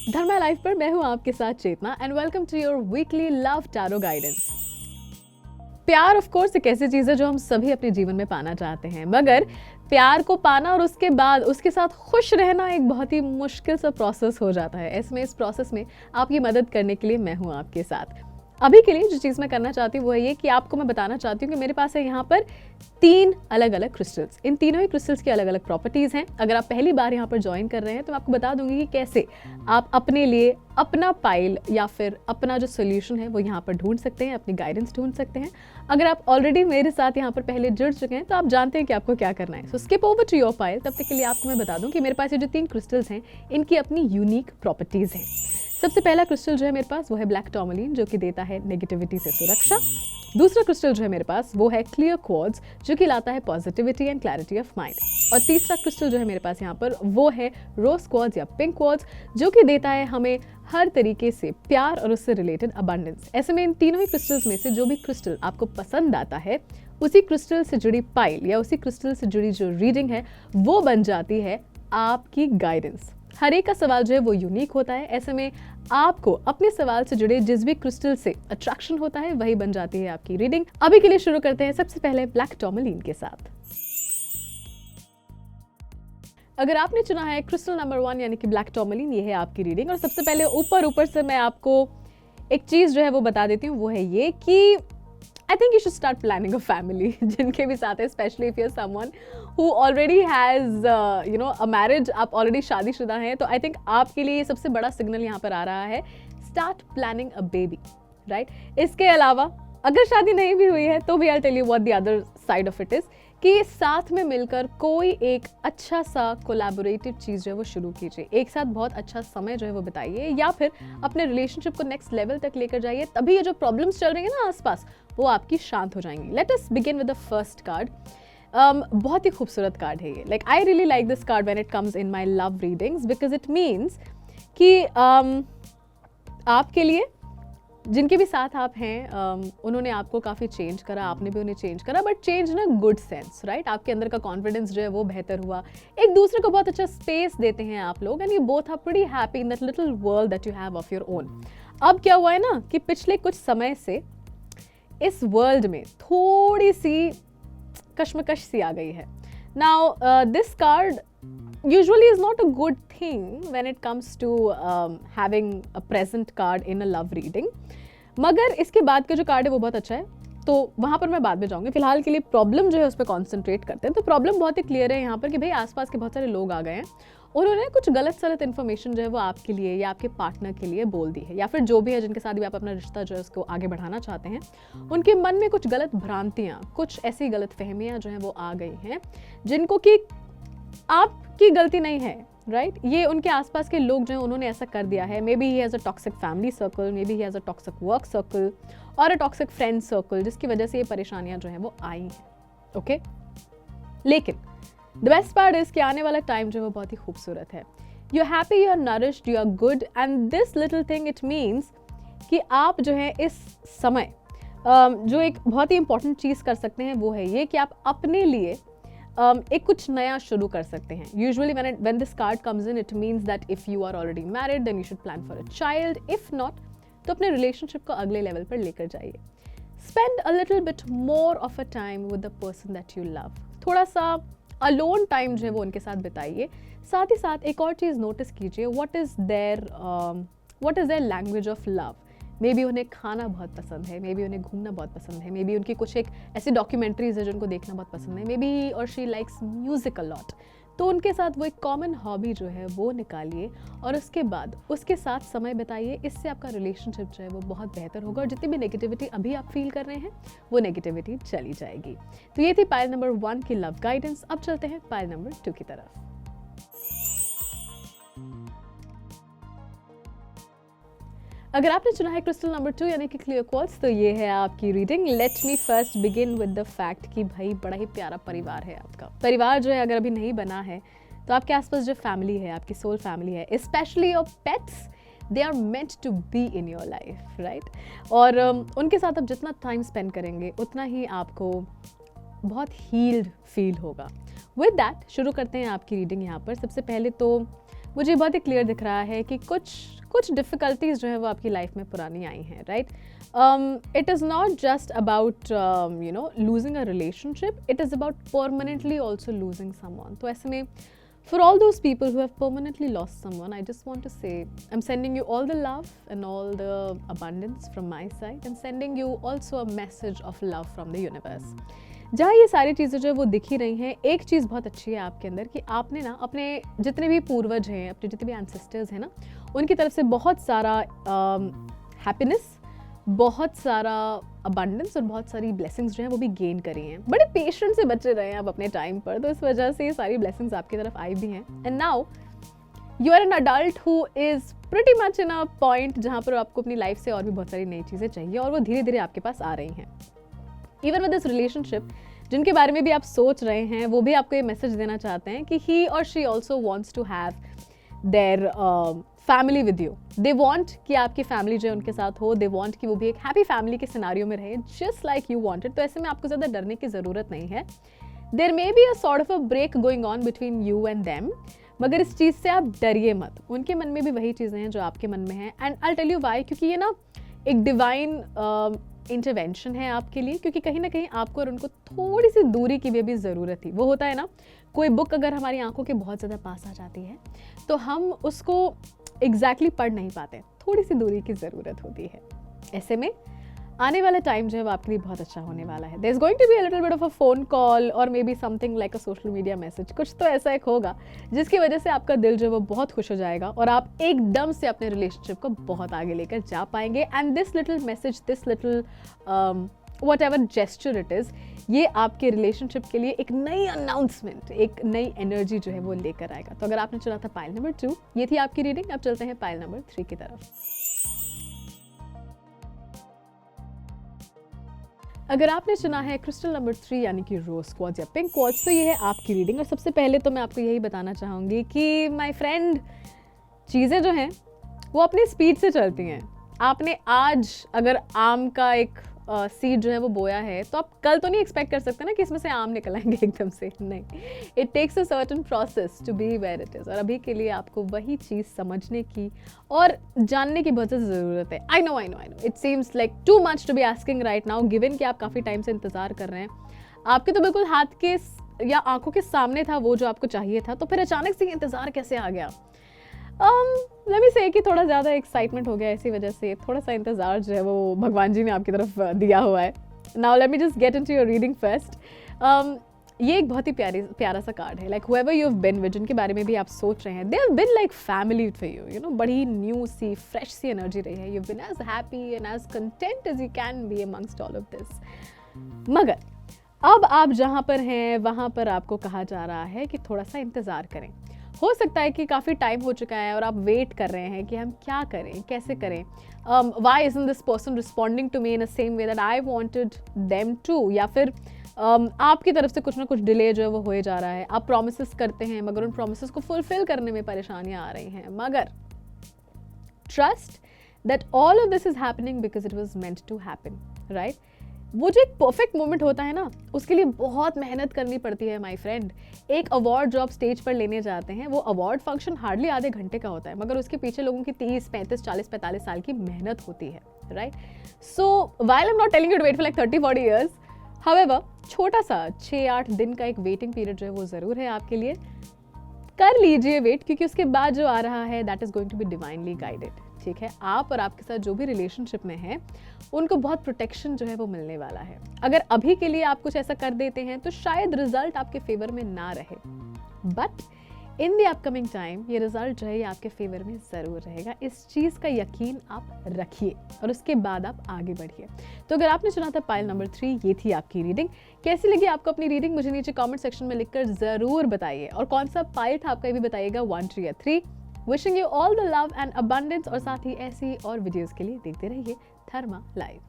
धर्मा life पर मैं हूं आपके साथ Chetana and welcome to your weekly love tarot guidance. प्यार ऑफ कोर्स एक ऐसी चीज है जो हम सभी अपने जीवन में पाना चाहते हैं, मगर प्यार को पाना और उसके बाद उसके साथ खुश रहना एक बहुत ही मुश्किल सा प्रोसेस हो जाता है। इसमें इस प्रोसेस में आपकी मदद करने के लिए मैं हूं आपके साथ। अभी के लिए जो चीज़ मैं करना चाहती हूँ वो है ये कि आपको मैं बताना चाहती हूँ कि मेरे पास है यहाँ पर 3 अलग अलग क्रिस्टल्स। इन तीनों ही क्रिस्टल्स की अलग अलग प्रॉपर्टीज़ हैं। अगर आप पहली बार यहाँ पर ज्वाइन कर रहे हैं तो मैं आपको बता दूंगी कि कैसे आप अपने लिए अपना पाइल या फिर अपना जो सोल्यूशन है वो यहाँ पर ढूंढ सकते हैं, अपनी गाइडेंस ढूंढ सकते हैं। अगर आप ऑलरेडी मेरे साथ यहाँ पर पहले जुड़ चुके हैं तो आप जानते हैं कि आपको क्या करना है। So skip over to your pile. तब तक के लिए आपको मैं बता दूं कि मेरे पास ये जो 3 क्रिस्टल्स हैं इनकी अपनी यूनिक प्रॉपर्टीज़ हैं। सबसे पहला क्रिस्टल जो है मेरे पास वो है ब्लैक टॉर्मलिन, जो कि देता है नेगेटिविटी से सुरक्षा। दूसरा क्रिस्टल जो है मेरे पास वो है क्लियर क्वार्ट्ज, जो कि लाता है positivity and clarity of mind. और तीसरा क्रिस्टल जो है मेरे पास यहाँ पर वो है रोज क्वार्ट्ज या पिंक क्वार्ट्ज, जो कि देता है हमें हर तरीके से प्यार और उससे रिलेटेड अबंडेंस। ऐसे में इन तीनों ही क्रिस्टल्स में से जो भी क्रिस्टल आपको पसंद आता है उसी क्रिस्टल से जुड़ी पाइल या उसी क्रिस्टल से जुड़ी जो रीडिंग है वो बन जाती है आपकी गाइडेंस। हर एक का सवाल जो है वो यूनिक होता है। ऐसे में आपको अपने सवाल से जुड़े जिस भी क्रिस्टल से अट्रैक्शन होता है वही बन जाती है आपकी रीडिंग। अभी के लिए शुरू करते हैं सबसे पहले ब्लैक टॉर्मलिन के साथ। अगर आपने चुना है क्रिस्टल नंबर 1 यानी कि ब्लैक टॉर्मलिन, ये है आपकी रीडिंग। और सबसे पहले ऊपर से मैं आपको एक चीज जो है वो बता देती हूँ, वो है ये कि I think you should start planning a family जिनके भी साथ है, especially if you're someone who already has a marriage, आप already शादीशुदा हैं, तो I think आपके लिए ये सबसे बड़ा सिग्नल यहाँ पर आ रहा है, start planning a baby, right? इसके अलावा अगर शादी नहीं भी हुई है तो भी I'll tell you what the other side of it is, कि साथ में मिलकर कोई एक अच्छा सा कोलैबोरेटिव चीज़ जो है वो शुरू कीजिए। एक साथ बहुत अच्छा समय जो है वो बिताइए या फिर अपने रिलेशनशिप को नेक्स्ट लेवल तक लेकर जाइए। तभी ये जो प्रॉब्लम्स चल रही है ना आसपास वो आपकी शांत हो जाएंगी। Let us begin with the first card. बहुत ही खूबसूरत कार्ड है ये। Like I really like this card when it comes in my love readings because it means कि आपके लिए जिनके भी साथ आप हैं उन्होंने आपको काफ़ी चेंज करा, आपने भी उन्हें चेंज करा, but change in a good sense, right? आपके अंदर का कॉन्फिडेंस जो है वो बेहतर हुआ। एक दूसरे को बहुत अच्छा स्पेस देते हैं आप लोग and you both are pretty happy in that little world that you have of your own. अब क्या हुआ है ना कि पिछले कुछ समय से इस वर्ल्ड में थोड़ी सी कश्मकश सी आ गई है। Now this card usually is not a good thing when it comes to having a present card in a love reading, मगर इसके बाद का जो कार्ड है वो बहुत अच्छा है, तो वहाँ पर मैं बाद में जाऊँगी। फिलहाल के लिए प्रॉब्लम जो है उस पर कॉन्सेंट्रेट करते हैं। तो प्रॉब्लम बहुत ही क्लियर है यहाँ पर कि भाई आसपास के बहुत सारे लोग आ गए हैं, उन्होंने कुछ गलत सलत इन्फॉर्मेशन जो है वो आपके लिए या आपके पार्टनर के लिए बोल दी है, या फिर जो भी है जिनके साथ भी आप अपना रिश्ता जो है उसको आगे बढ़ाना चाहते हैं, उनके मन में कुछ गलत भ्रांतियाँ, कुछ ऐसी गलत फहमियाँ जो हैं वो आ गई हैं जिनको कि आपकी गलती नहीं है, राइट? ये उनके आसपास के लोग जो हैं उन्होंने ऐसा कर दिया है। May be he has a toxic family circle, may be he has a toxic work circle और अ टॉक्सिक फ्रेंड सर्कल, जिसकी वजह से ये परेशानियां जो हैं वो आई हैं। ओके, लेकिन द बेस्ट पार्ट इज कि आने वाला टाइम जो है वो बहुत ही खूबसूरत है। You are happy, you are nourished, you are good and this little thing it means कि आप जो है इस समय जो एक बहुत ही इंपॉर्टेंट चीज़ कर सकते हैं वो है ये कि आप अपने लिए एक कुछ नया शुरू कर सकते हैं। Usually when this card comes in it means that if you are already married then you should plan for a child, if not तो अपने रिलेशनशिप को अगले लेवल पर लेकर जाइए। Spend a little bit more of a time with the person that you love, थोड़ा सा alone time जो है वो उनके साथ बिताइए। साथ ही साथ एक और चीज़ नोटिस कीजिए, what is their language of love। May be उन्हें खाना बहुत पसंद है, मे बी उन्हें घूमना बहुत पसंद है, मे बी उनकी कुछ एक ऐसी डॉक्यूमेंट्रीज है जिनको देखना बहुत पसंद है, मे बी और she likes music a lot. तो उनके साथ वो एक कॉमन हॉबी जो है वो निकालिए और उसके बाद उसके साथ समय बिताइए। इससे आपका रिलेशनशिप जो है वो बहुत बेहतर होगा और जितनी भी नेगेटिविटी अभी आप फील कर रहे हैं वो नेगेटिविटी चली जाएगी। तो ये थी पाइल नंबर 1 की लव गाइडेंस। अब चलते हैं पाइल नंबर 2 की तरफ। अगर आपने चुना है क्रिस्टल नंबर 2 यानी कि क्लियर क्वार्ट्ज, तो ये है आपकी reading. Let me first begin with the fact कि भाई बड़ा ही प्यारा परिवार है आपका। परिवार जो है अगर अभी नहीं बना है तो आपके आसपास जो फैमिली है, आपकी सोल फैमिली है, specially your pets, they are meant to be in your life, right? और उनके साथ आप जितना टाइम स्पेंड करेंगे उतना ही आपको बहुत हील्ड फील होगा। विद दैट शुरू करते हैं आपकी रीडिंग। यहाँ पर सबसे पहले तो मुझे बहुत ही क्लियर दिख रहा है कि कुछ डिफ़िकल्टीज़ जो है वो आपकी लाइफ में पुरानी आई हैं, right? It is not just about losing a relationship, it is about permanently also losing someone. तो ऐसे में for all those people who have permanently lost someone, I just want to say I'm sending you all the love and all the abundance from my side, and sending you also a message of love from the universe. जहाँ ये सारी चीज़ें जो है वो दिख ही रही हैं, एक चीज़ बहुत अच्छी है आपके अंदर कि आपने ना अपने जितने भी पूर्वज हैं, अपने जितने भी एंसेस्टर्स हैं ना, उनकी तरफ से बहुत सारा हैप्पीनेस, बहुत सारा अबंडेंस और बहुत सारी ब्लेसिंग्स जो हैं वो भी गेन करी हैं। बड़े पेशेंस से बचे रहे हैं आप अपने टाइम पर, तो इस वजह से ये सारी ब्लेसिंग्स आपकी तरफ आई भी हैं। And now you are an adult who is pretty much in a point जहाँ पर आपको अपनी लाइफ से और भी बहुत सारी नई चीज़ें चाहिए, और वो धीरे धीरे आपके पास आ रही हैं। इवन विद दिस रिलेशनशिप जिनके बारे में भी आप सोच रहे हैं, वो भी आपको ये मैसेज देना चाहते हैं कि ही और she also wants to have their family with you. They want कि आपकी फैमिली जो है उनके साथ हो, दे वॉन्ट कि वो भी एक हैप्पी फैमिली के सिनारियो में रहे, जस्ट लाइक यू वॉन्टेड। तो ऐसे में आपको ज़्यादा डरने की ज़रूरत नहीं है। There may be a sort of a break going on between you and them, मगर इस चीज़ से आप डरिए मत। उनके मन में भी वही चीज़ें हैं जो आपके मन में हैं। And I tell you why, क्योंकि ये ना एक डिवाइन इंटरवेंशन है आपके लिए, क्योंकि कहीं ना कहीं आपको और उनको थोड़ी सी दूरी की भी ज़रूरत थी। वो होता है ना, कोई बुक अगर हमारी आंखों के बहुत ज़्यादा पास आ जाती है तो हम उसको एग्जैक्टली पढ़ नहीं पाते, थोड़ी सी दूरी की ज़रूरत होती है। ऐसे में आने वाला टाइम जो है वो आपके लिए बहुत अच्छा होने वाला है। There is going to be a little bit of a phone call और maybe something like a social media message, कुछ तो ऐसा एक होगा जिसकी वजह से आपका दिल जो है वो बहुत खुश हो जाएगा और आप एकदम से अपने रिलेशनशिप को बहुत आगे लेकर जा पाएंगे। And this little message, this little what ever gesture it is, ये आपके रिलेशनशिप के लिए एक नई अनाउंसमेंट, एक नई एनर्जी जो है वो लेकर आएगा। तो अगर आपने चुना था पाइल नंबर 2, ये थी आपकी रीडिंग। अब चलते हैं पाइल नंबर 3 की तरफ। अगर आपने चुना है क्रिस्टल नंबर 3 यानी कि रोज क्वार्ट्ज या पिंक क्वार्ट्ज, तो ये है आपकी रीडिंग। और सबसे पहले तो मैं आपको यही बताना चाहूँगी कि माय फ्रेंड, चीज़ें जो हैं वो अपनी स्पीड से चलती हैं। आपने आज अगर आम का एक सीड जो है वो बोया है, तो आप कल तो नहीं एक्सपेक्ट कर सकते ना कि इसमें से आम निकल आएंगे एकदम से, नहीं। It takes a certain process to be where it is. और अभी के लिए आपको वही चीज़ समझने की और जानने की बहुत ज़्यादा ज़रूरत है। I know it seems like too much to be asking right now, given कि आप काफ़ी टाइम से इंतज़ार कर रहे हैं। आपके तो बिल्कुल हाथ के या आंखों के सामने था वो जो आपको चाहिए था, तो फिर अचानक से इंतज़ार कैसे आ गया? लेट मी से कि थोड़ा ज़्यादा एक्साइटमेंट हो गया, इसी वजह से थोड़ा सा इंतज़ार जो है वो भगवान जी ने आपकी तरफ दिया हुआ है। Now let me just get into your reading first. ये एक बहुत ही प्यारा सा कार्ड है। Like whoever you have been with, जिनके बारे में भी आप सोच रहे हैं, they have been like family for you, you know, बड़ी न्यू सी फ्रेश सी एनर्जी रही है। You have been as happy and as content as you can be amongst all of this. मगर अब आप जहाँ पर हैं वहाँ पर आपको कहा जा रहा है कि थोड़ा सा इंतज़ार करें। हो सकता है कि काफ़ी टाइम हो चुका है और आप वेट कर रहे हैं कि हम क्या करें, कैसे करें, why isn't this person responding to me in a same way that I wanted them to, या फिर आपकी तरफ से कुछ ना कुछ डिले जो है वो हो जा रहा है। आप प्रॉमिसेस करते हैं मगर उन प्रॉमिसेस को फुलफिल करने में परेशानियाँ आ रही हैं। मगर trust that all of this is happening because it was meant to happen, right? वो जो एक परफेक्ट मोमेंट होता है ना, उसके लिए बहुत मेहनत करनी पड़ती है माय फ्रेंड। एक अवार्ड जो आप स्टेज पर लेने जाते हैं, वो अवार्ड फंक्शन हार्डली आधे घंटे का होता है, मगर उसके पीछे लोगों की 30, 35, 40, 45 साल की मेहनत होती है, right? So while I am not telling you to wait for like 30-40 years, however छोटा सा 6-8 दिन का एक वेटिंग पीरियड जो है वो ज़रूर है आपके लिए। कर लीजिए वेट, क्योंकि उसके बाद जो आ रहा है that is going to be divinely guided, ठीक है? आप और आपके साथ जो भी रिलेशनशिप में है उनको बहुत प्रोटेक्शन जो है वो मिलने वाला है। अगर अभी के लिए आप कुछ ऐसा कर देते हैं तो शायद रिजल्ट आपके फेवर में ना रहे, but in the upcoming time ये रिजल्ट जो है ये आपके फेवर में ज़रूर रहेगा। इस चीज़ का यकीन आप रखिए और उसके बाद आप आगे बढ़िए। तो अगर आपने चुना था पाइल नंबर 3, ये थी आपकी रीडिंग। कैसी लगी आपको अपनी रीडिंग, मुझे नीचे कमेंट सेक्शन में लिखकर ज़रूर बताइए। और कौन सा पाइल था आपका ये भी बताइएगा, 1, 2 या 3। Wishing you all the love and abundance, और साथ ही ऐसी और वीडियोज़ के लिए देखते रहिए धर्मा लाइव।